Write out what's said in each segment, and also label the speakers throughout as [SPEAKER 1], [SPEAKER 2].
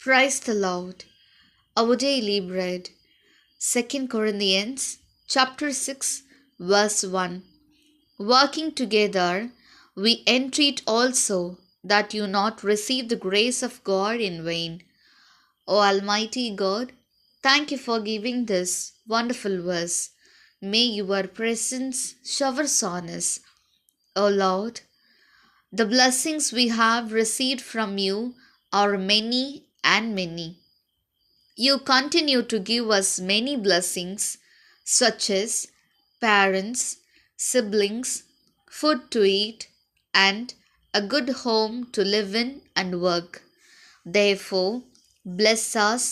[SPEAKER 1] Praise the Lord. Our daily bread. 2 Corinthians chapter 6 verse 1. Working together, we entreat also that you not receive the grace of God in vain. O Almighty God, thank you for giving this wonderful verse. May your presence shower on us. O Lord, the blessings we have received from you are many and many. You continue to give us many blessings, such as parents, siblings, food to eat, and a good home to live in and work. Therefore, bless us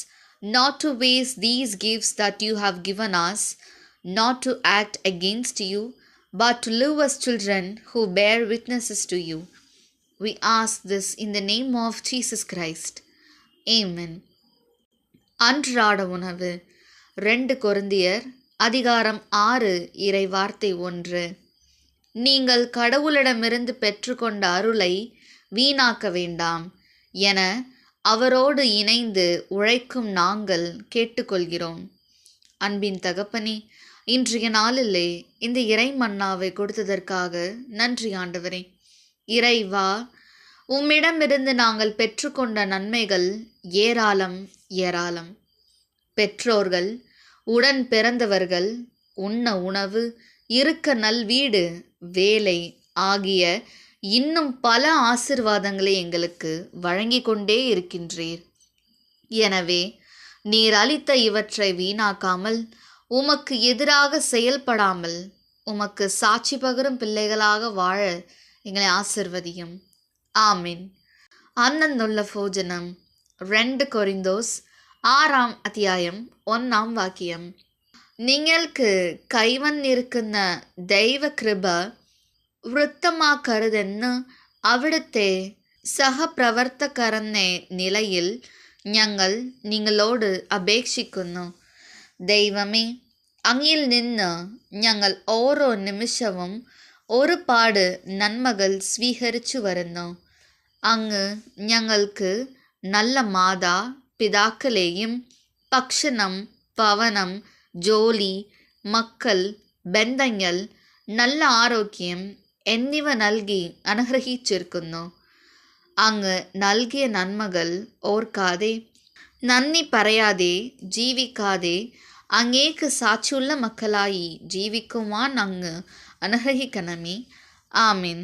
[SPEAKER 1] not to waste these gifts that you have given us, not to act against you, but to live as children who bear witnesses to you. We ask this in the name of Jesus Christ. Amen. அன்றாட உணவு 2 கொரிந்தியர் அதிகாரம் 6 இறை வார்த்தை 1. நீங்கள் கடவுளிடமிருந்து பெற்றுக்கொண்ட அருளை வீணாக்க வேண்டாம் என அவரோடு இணைந்து உழைக்கும் நாங்கள் கேட்டுக்கொள்கிறோம். அன்பின் தகப்பனே, இன்றைய நாளிலே இந்த இறை மன்னாவை கொடுத்ததற்காக நன்றி ஆண்டவரே. இறைவா, உம்மிடமிருந்து நாங்கள் பெற்றுக்கொண்ட நன்மைகள் ஏராளம் ஏராளம். பெற்றோர்கள், உடன் பிறந்தவர்கள், உண்ண உணவு, இருக்க நல்வீடு, வேலை ஆகிய இன்னும் பல ஆசிர்வாதங்களை எங்களுக்கு வழங்கி கொண்டே இருக்கின்றீர். எனவே நீர் அளித்த இவற்றை வீணாக்காமல், உமக்கு எதிராக செயல்படாமல், உமக்கு சாட்சி பகரும் பிள்ளைகளாக வாழ எங்களை ஆசிர்வதியும். ஆமீன். அன்னந்துள்ள போஜனம் 2 கொரிந்தோஸ் 6 അധ്യായം 1 വാക്യം. നിങ്ങൾക്ക് കൈവന്നിരിക്കുന്ന ദൈവകൃപ വൃത്തമാക്കരുതെന്ന് അവിടുത്തെ സഹപ്രവർത്തകരെന്ന നിലയിൽ ഞങ്ങൾ നിങ്ങളോട് അപേക്ഷിക്കുന്നു. ദൈവമേ, അങ്ങിൽ നിന്ന് ഞങ്ങൾ ഓരോ നിമിഷവും ഒരുപാട് നന്മകൾ സ്വീകരിച്ചു വരുന്നു. അങ്ങ് ഞങ്ങൾക്ക് നല്ല മാതാ പിതാക്കളെയും ഭക്ഷണം, ഭവനം, ജോലി, മക്കൾ, ബന്ധങ്ങൾ, നല്ല ആരോഗ്യം എന്നിവ നൽകി അനുഗ്രഹിച്ചിരിക്കുന്നു. അങ്ങ് നൽകിയ നന്മകൾ ഓർക്കാതെ, നന്ദി പറയാതെ ജീവിക്കാതെ അങ്ങേക്ക് സാക്ഷിയുള്ള മക്കളായി ജീവിക്കുവാൻ അങ്ങ് അനുഗ്രഹിക്കണമേ. ആമീൻ.